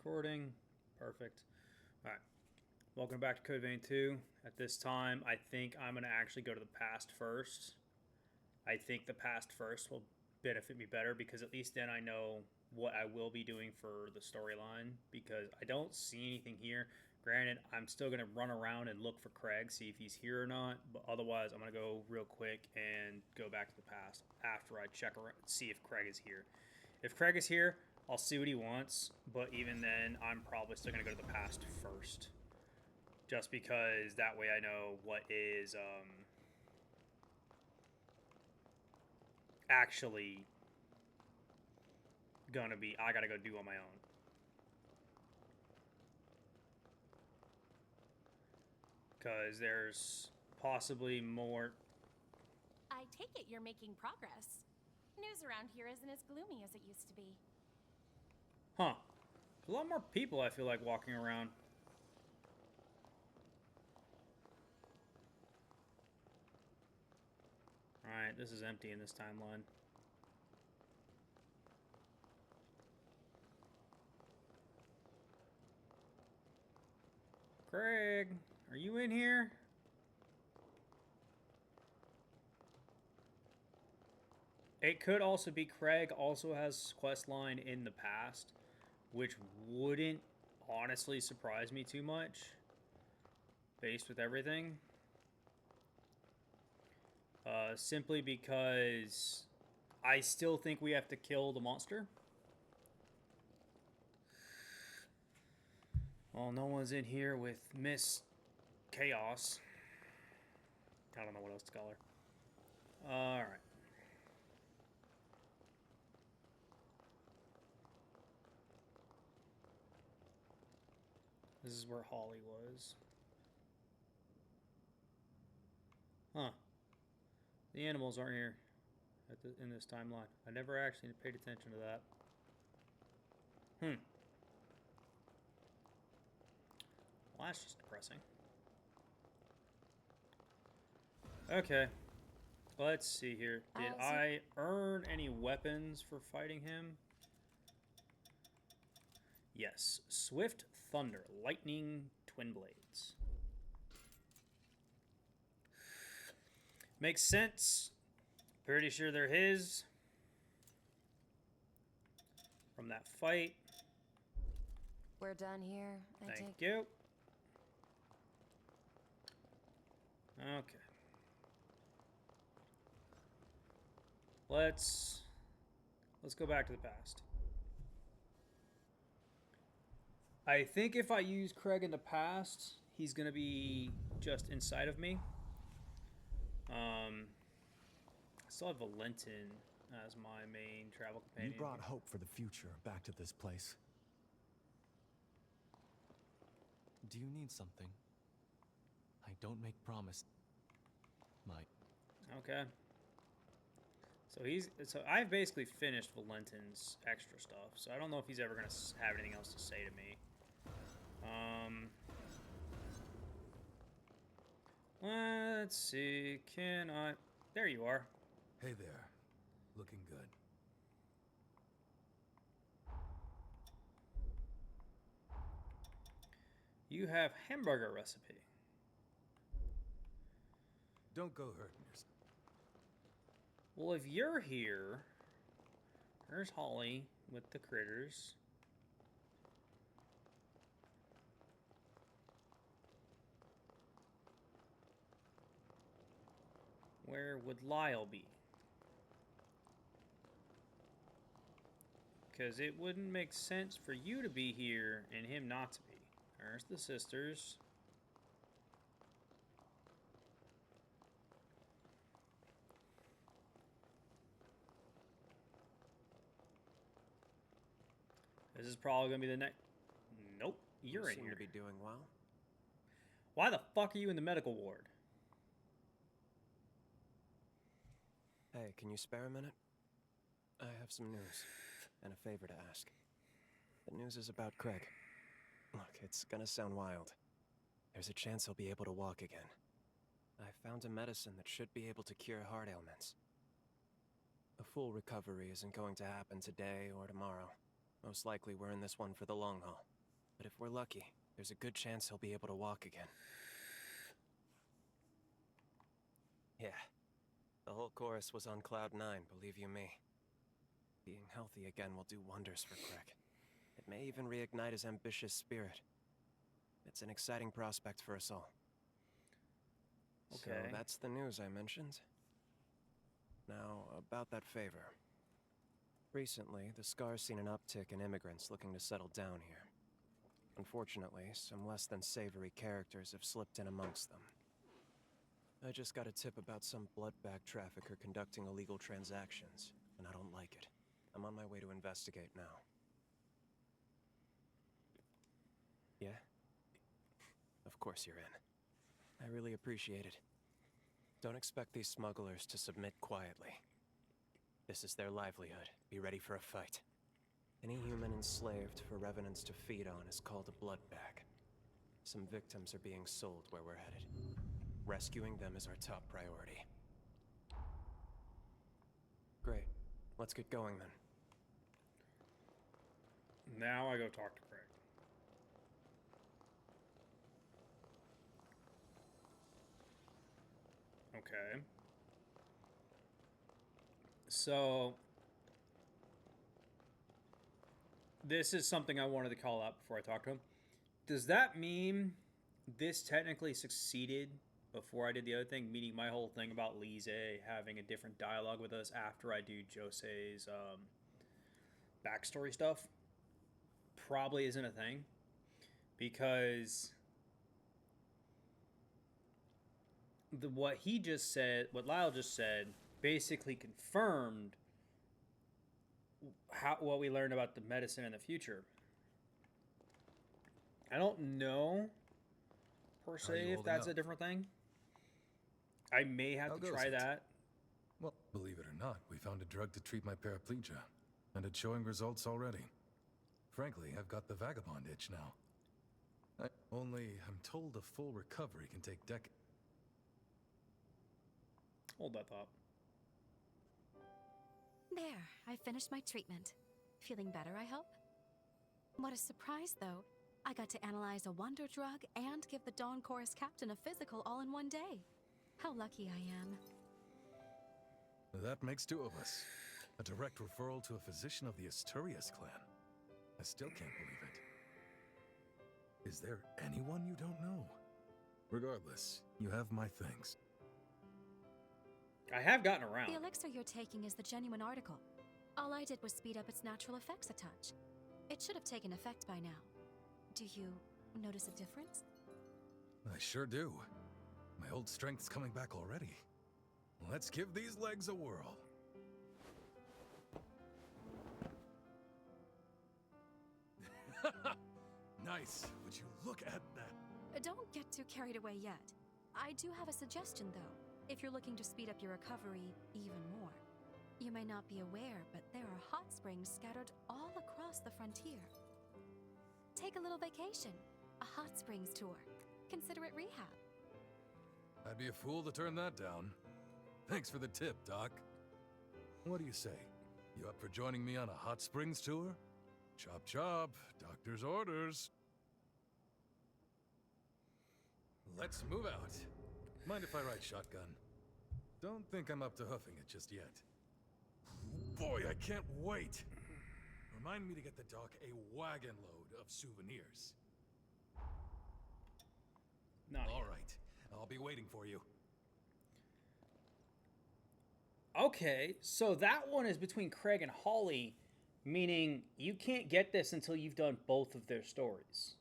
Recording. Perfect. All right. Welcome back to Code Vein 2. At this time, I think I'm going to actually go to the past first. I think the past first will benefit me better because at least then I know what I will be doing for the storyline because I don't see anything here. Granted, I'm still going to run around and look for Craig, see if he's here or not, but otherwise, I'm going to go real quick and go back to the past after I check around, see if Craig is here. If Craig is here, I'll see what he wants, but even then, I'm probably still going to go to the past first. Just because that way I know what is actually gonna be I gotta go do on my own. Because there's possibly more. I take it you're making progress. News around here isn't as gloomy as it used to be. Huh. There's a lot more people I feel like walking around. Alright, this is empty in this timeline. Craig, are you in here? It could also be Craig also has quest line in the past, which wouldn't honestly surprise me too much, based with everything. Simply because I still think we have to kill the monster. Well, no one's in here with Miss Chaos. I don't know what else to call her. Alright. This is where Holly was. Huh. The animals aren't here in this timeline. I never actually paid attention to that. Well, that's just depressing. Okay. Let's see here. Did I earn any weapons for fighting him? Yes. Swift Thunder. Lightning Twin Blades. Makes sense. Pretty sure they're his. From that fight. We're done here, Thank you. Okay. Let's go back to the past. I think if I use Craig in the past, he's going to be just inside of me. I still have Valentin as my main travel companion. You brought hope for the future back to this place. Do you need something? I don't make promise. Okay. So I've basically finished Valentin's extra stuff, so I don't know if he's ever gonna have anything else to say to me. Let's see. Can I? There you are. Hey there. Looking good. You have hamburger recipe. Don't go hurting yourself. Well, if you're here, there's Holly with the critters. Where would Lyle be? Because it wouldn't make sense for you to be here and him not to be. There's the sisters. This is probably going to be the next... Nope, you're in here. You seem to be doing well. Why the fuck are you in the medical ward? Hey, can you spare a minute? I have some news, and a favor to ask. The news is about Craig. Look, it's gonna sound wild. There's a chance he'll be able to walk again. I found a medicine that should be able to cure heart ailments. A full recovery isn't going to happen today or tomorrow, Most likely we're in this one for the long haul. But if we're lucky, there's a good chance he'll be able to walk again. Yeah. The whole chorus was on Cloud 9, believe you me. Being healthy again will do wonders for Craig. It may even reignite his ambitious spirit. It's an exciting prospect for us all. So Okay. that's the news I mentioned. Now, about that favor. Recently, the Scar's seen an uptick in immigrants looking to settle down here. Unfortunately, some less than savory characters have slipped in amongst them. I just got a tip about some blood-bag trafficker conducting illegal transactions, and I don't like it. I'm on my way to investigate now. Yeah? Of course you're in. I really appreciate it. Don't expect these smugglers to submit quietly. This is their livelihood. Be ready for a fight. Any human enslaved for revenants to feed on is called a blood bag. Some victims are being sold where we're headed. Rescuing them is our top priority. Great. Let's get going then. Now I go talk to Craig. Okay. So this is something I wanted to call out before I talk to him. Does that mean this technically succeeded before I did the other thing? Meaning my whole thing about Lise having a different dialogue with us after I do Jose's backstory stuff probably isn't a thing, because what he just said, what Lyle just said, basically confirmed what we learned about the medicine in the future. I don't know per How are se you if holding that's up? a different thing. I may have How to goes try it? that. Well, believe it or not, we found a drug to treat my paraplegia, and it's showing results already. Frankly, I've got the vagabond itch now. Only, I'm told a full recovery can take decades. Hold that thought. There, I finished my treatment. Feeling better, I hope? What a surprise, though. I got to analyze a wonder drug and give the Dawn Chorus captain a physical all in one day. How lucky I am. That makes two of us. A direct referral to a physician of the Asturias clan. I still can't believe it. Is there anyone you don't know? Regardless, you have my thanks. I have gotten around. The elixir you're taking is the genuine article. All I did was speed up its natural effects a touch. It should have taken effect by now. Do you notice a difference? I sure do. My old strength's coming back already. Let's give these legs a whirl. Nice. Would you look at that? Don't get too carried away yet. I do have a suggestion, though, if you're looking to speed up your recovery even more. You may not be aware, but there are hot springs scattered all across the frontier. Take a little vacation, a hot springs tour. Consider it rehab. I'd be a fool to turn that down. Thanks for the tip, Doc. What do you say? You up for joining me on a hot springs tour? Chop chop, doctor's orders. Let's move out. Mind if I ride shotgun? Don't think I'm up to hoofing it just yet. Boy, I can't wait! Remind me to get the doc a wagon load of souvenirs. Not All yet. right, I'll be waiting for you. Okay, so that one is between Craig and Holly, meaning you can't get this until you've done both of their stories.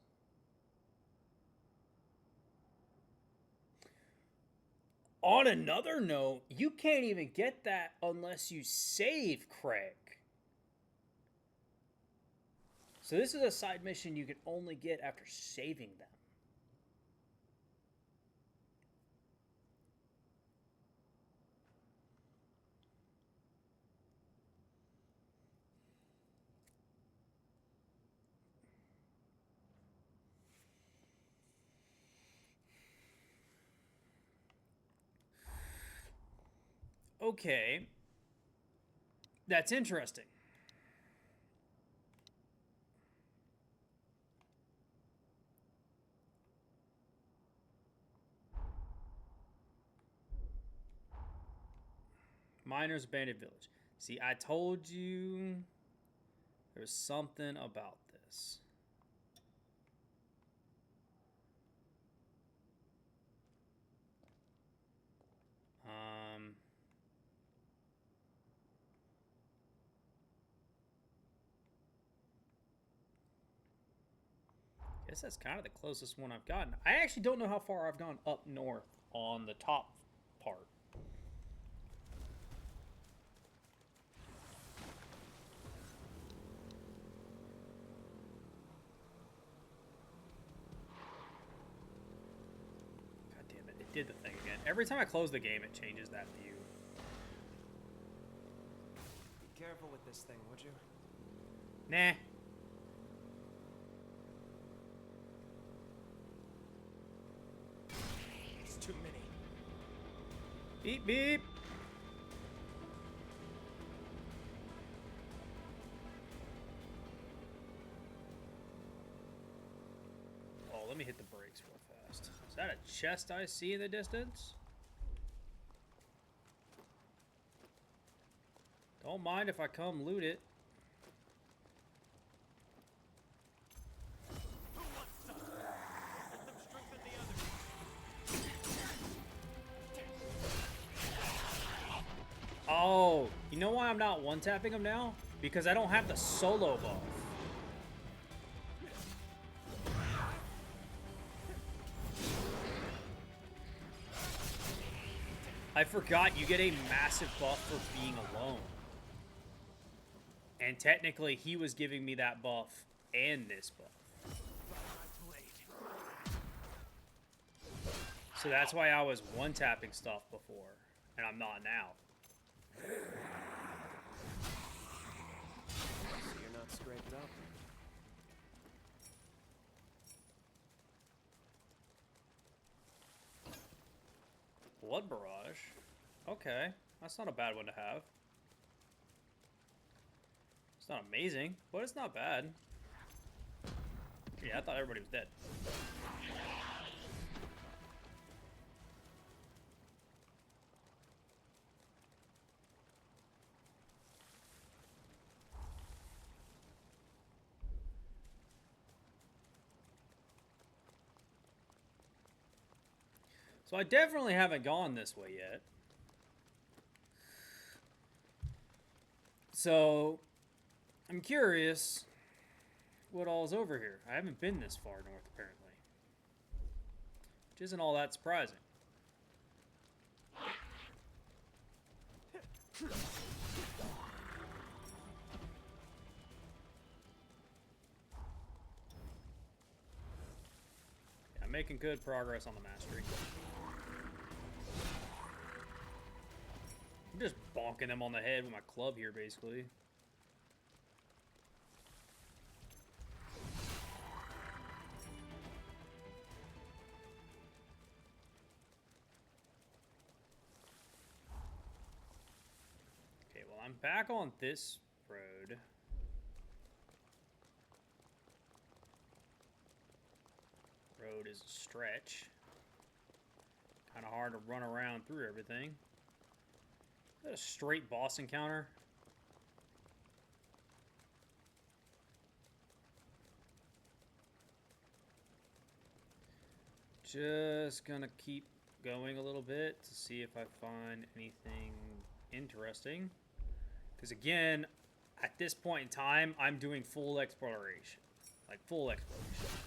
On another note, you can't even get that unless you save Craig. So this is a side mission you can only get after saving them. Okay. That's interesting. Miners Abandoned Village. See, I told you there was something about this. Guess that's kind of the closest one I've gotten. I actually don't know how far I've gone up north on the top part. God damn it, it did the thing again. Every time I close the game, it changes that view. Be careful with this thing, would you? Nah. It's too many. Beep, beep. Oh, let me hit the brakes real fast. Is that a chest I see in the distance? Don't mind if I come loot it. Oh, you know why I'm not one-tapping him now? Because I don't have the solo buff. I forgot you get a massive buff for being alone. And technically, he was giving me that buff and this buff. So that's why I was one-tapping stuff before, and I'm not now. So you're not scraped up. Blood Barrage. Okay, that's not a bad one to have. It's not amazing, but it's not bad. Yeah, I thought everybody was dead. So I definitely haven't gone this way yet. So I'm curious what all's over here. I haven't been this far north apparently, which isn't all that surprising. Yeah, I'm making good progress on the mastery. I'm just bonking them on the head with my club here, basically. Okay, well, I'm back on this road. Road is a stretch. Kind of hard to run around through everything. Is that a straight boss encounter? Just gonna keep going a little bit to see if I find anything interesting. Because again, at this point in time, I'm doing full exploration. Like full exploration.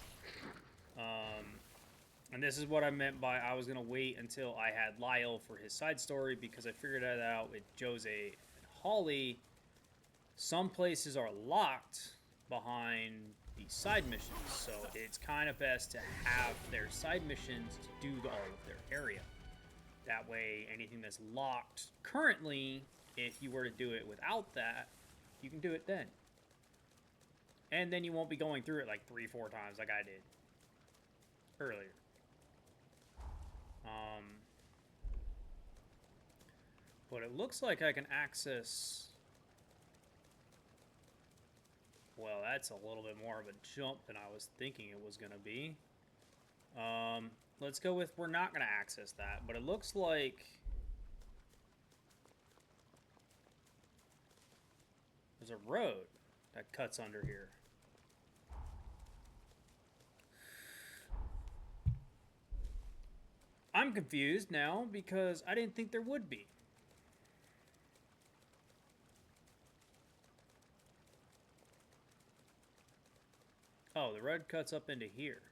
And this is what I meant by I was going to wait until I had Lyle for his side story, because I figured that out with Jose and Holly. Some places are locked behind the side missions, so it's kind of best to have their side missions to do all of their area. That way, anything that's locked currently, if you were to do it without that, you can do it then. And then you won't be going through it like 3-4 times like I did earlier. But it looks like I can access... Well, that's a little bit more of a jump than I was thinking it was going to be. Let's go with we're not going to access that. But it looks like There's a road that cuts under here. I'm confused now because I didn't think there would be. Oh, the road cuts up into here.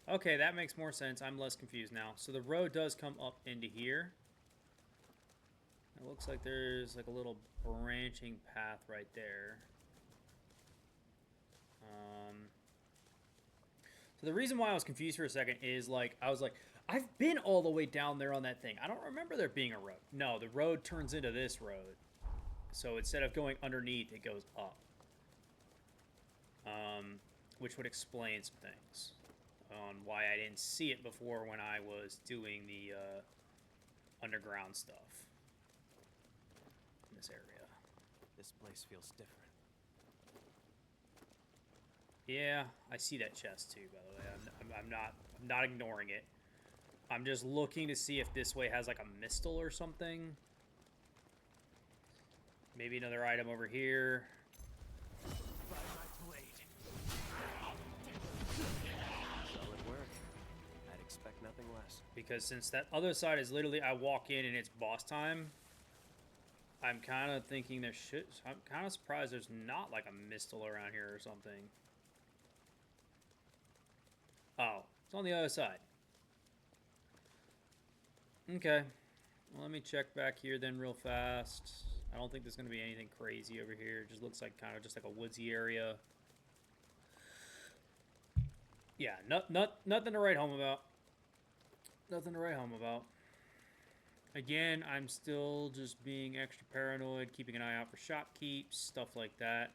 Okay, that makes more sense. I'm less confused now. So the road does come up into here. It looks like there's like a little branching path right there. So the reason why I was confused for a second is like, I was like, I've been all the way down there on that thing. I don't remember there being a road. No, the road turns into this road. So instead of going underneath, it goes up. Which would explain some things on why I didn't see it before when I was doing the underground stuff in this area. This place feels different. Yeah, I see that chest too, by the way. I'm not ignoring it. I'm just looking to see if this way has like a mistle or something. Maybe another item over here. Solid work. I'd expect nothing less. Because since that other side is literally, I walk in and it's boss time, I'm kind of thinking there should... I'm kind of surprised there's not like a mistle around here or something. Oh, it's on the other side. Okay. Well, let me check back here then real fast. I don't think there's going to be anything crazy over here. It just looks like kind of just like a woodsy area. Yeah, nothing to write home about. Nothing to write home about. Again, I'm still just being extra paranoid, keeping an eye out for shopkeeps, stuff like that.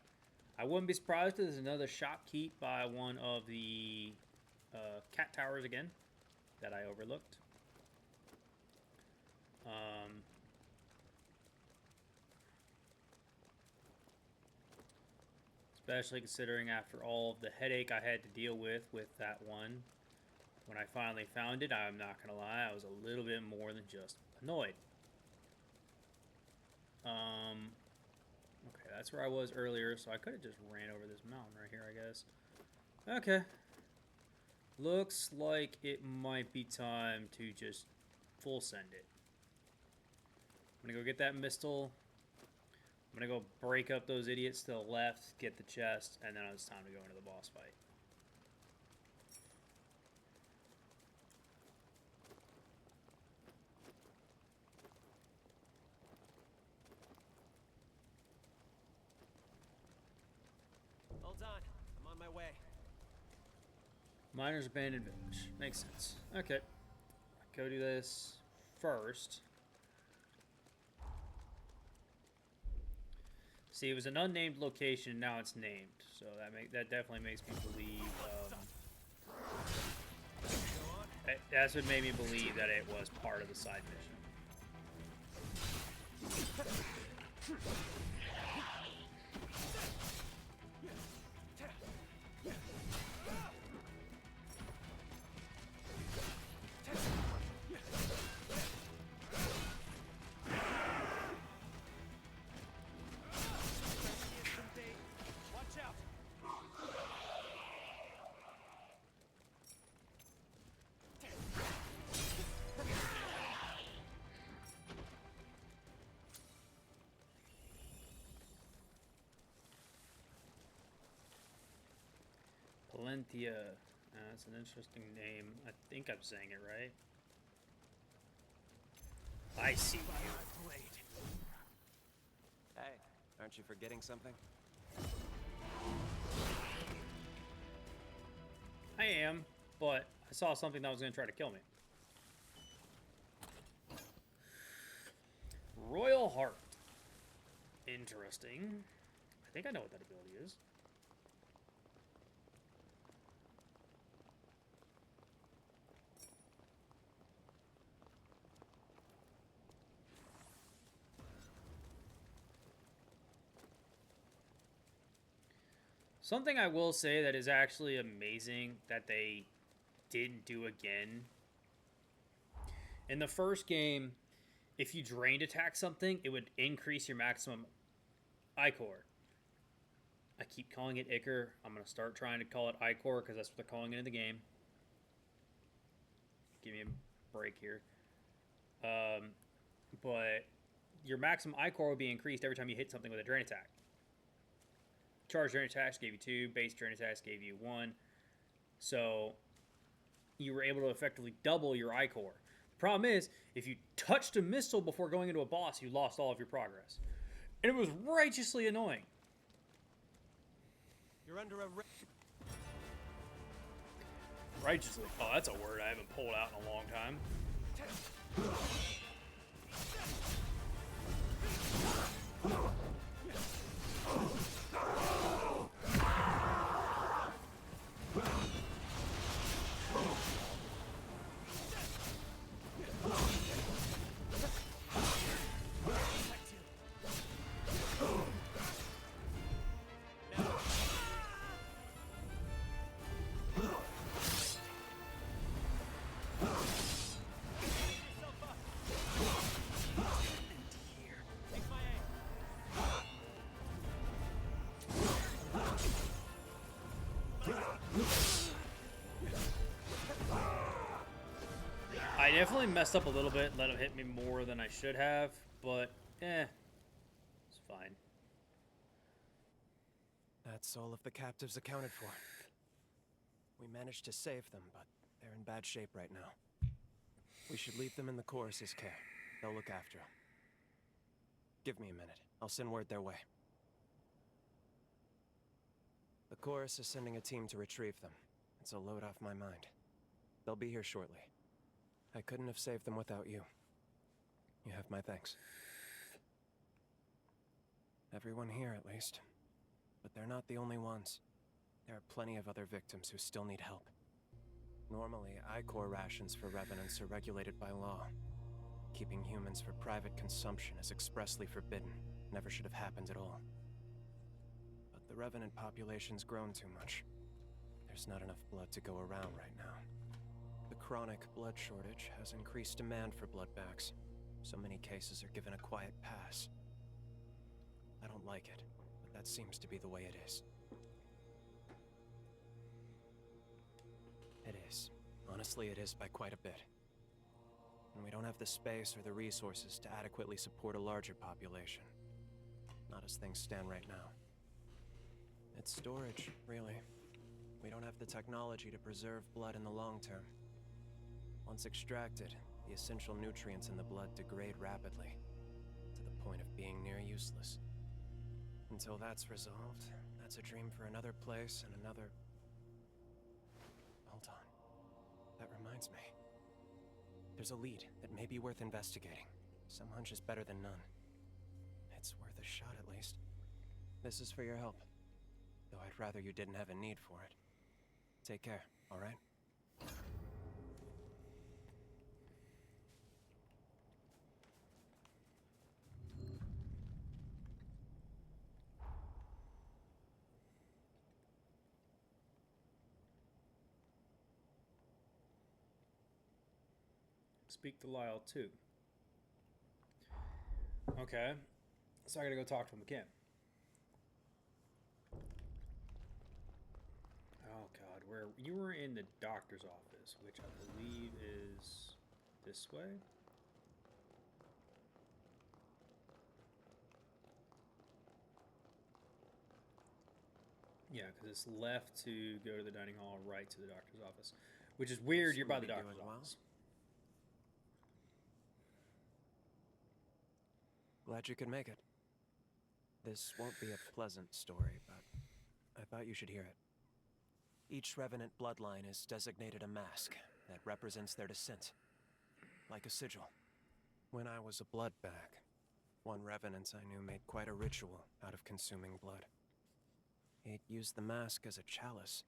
I wouldn't be surprised if there's another shopkeep by one of the cat towers again that I overlooked. Especially considering after all of the headache I had to deal with that one. When I finally found it, I'm not gonna lie, I was a little bit more than just annoyed. Okay, that's where I was earlier, so I could have just ran over this mountain right here, I guess. Okay. Looks like it might be time to just full send it. I'm gonna go get that mistle. I'm gonna go break up those idiots to the left, get the chest, and then it's time to go into the boss fight. Hold on. I'm on my way. Miner's Abandoned Village. Makes sense. Okay. Go do this first. See, it was an unnamed location, now it's named. So that definitely makes me believe... that's what made me believe that it was part of the side mission. Palentia. That's an interesting name. I think I'm saying it right. I see you. Hey, aren't you forgetting something? I am, but I saw something that was going to try to kill me. Royal Heart. Interesting. I think I know what that ability is. Something I will say that is actually amazing that they didn't do again. In the first game, if you drained attack something, it would increase your maximum Ichor. I keep calling it Ichor. I'm going to start trying to call it Ichor because that's what they're calling it in the game. Give me a break here. But your maximum Ichor will be increased every time you hit something with a drain attack. Charge drain attacks gave you 2. Base drain attacks gave you 1. So you were able to effectively double your Ichor. The problem is, if you touched a missile before going into a boss, you lost all of your progress. And it was righteously annoying. You're under a Righteously. Oh, that's a word I haven't pulled out in a long time. I definitely messed up a little bit, let him hit me more than I should have, but it's fine. That's all of the captives accounted for. We managed to save them, but they're in bad shape right now. We should leave them in the chorus's care. They'll look after them. Give me a minute. I'll send word their way. The chorus is sending a team to retrieve them. It's a load off my mind. They'll be here shortly. I couldn't have saved them without you. You have my thanks. Everyone here, at least. But they're not the only ones. There are plenty of other victims who still need help. Normally, Ichor rations for revenants are regulated by law. Keeping humans for private consumption is expressly forbidden. Never should have happened at all. But the revenant population's grown too much. There's not enough blood to go around right now. The chronic blood shortage has increased demand for blood bags. So many cases are given a quiet pass. I don't like it, but that seems to be the way it is. It is. Honestly, it is by quite a bit. And we don't have the space or the resources to adequately support a larger population. Not as things stand right now. It's storage, really. We don't have the technology to preserve blood in the long term. Once extracted, the essential nutrients in the blood degrade rapidly, to the point of being near useless. Until that's resolved, that's a dream for another place and another... Hold on. That reminds me. There's a lead that may be worth investigating. Some hunch is better than none. It's worth a shot at least. This is for your help. Though I'd rather you didn't have a need for it. Take care, alright? Speak to Lyle too. Okay, so I gotta go talk to him again. Oh God, where you were in the doctor's office, which I believe is this way. Yeah, because it's left to go to the dining hall, right to the doctor's office, which is weird. You're by the doctor's office. Glad you could make it. This won't be a pleasant story, but I thought you should hear it. Each Revenant bloodline is designated a mask that represents their descent, like a sigil. When I was a blood bag, one Revenant I knew made quite a ritual out of consuming blood. He'd used the mask as a chalice,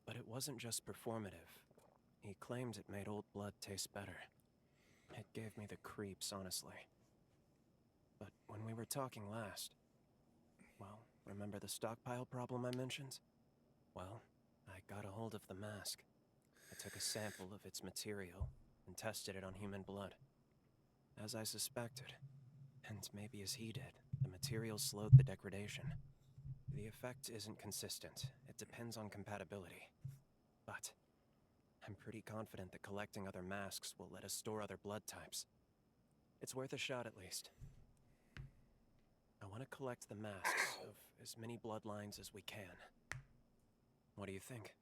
but it wasn't just performative. He claimed it made old blood taste better. It gave me the creeps, honestly. But when we were talking last, well, remember the stockpile problem I mentioned? Well, I got a hold of the mask. I took a sample of its material and tested it on human blood. As I suspected, and maybe as he did, the materials slowed the degradation. The effect isn't consistent. It depends on compatibility. But I'm pretty confident that collecting other masks will let us store other blood types. It's worth a shot at least. I want to collect the masks of as many bloodlines as we can. What do you think?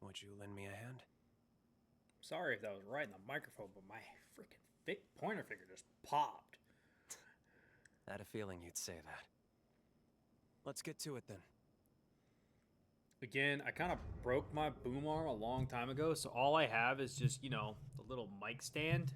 Would you lend me a hand? Sorry if that was right in the microphone, but my freaking thick pointer finger just popped. I had a feeling you'd say that. Let's get to it then. Again, I kind of broke my boom arm a long time ago, so all I have is just, you know, the little mic stand.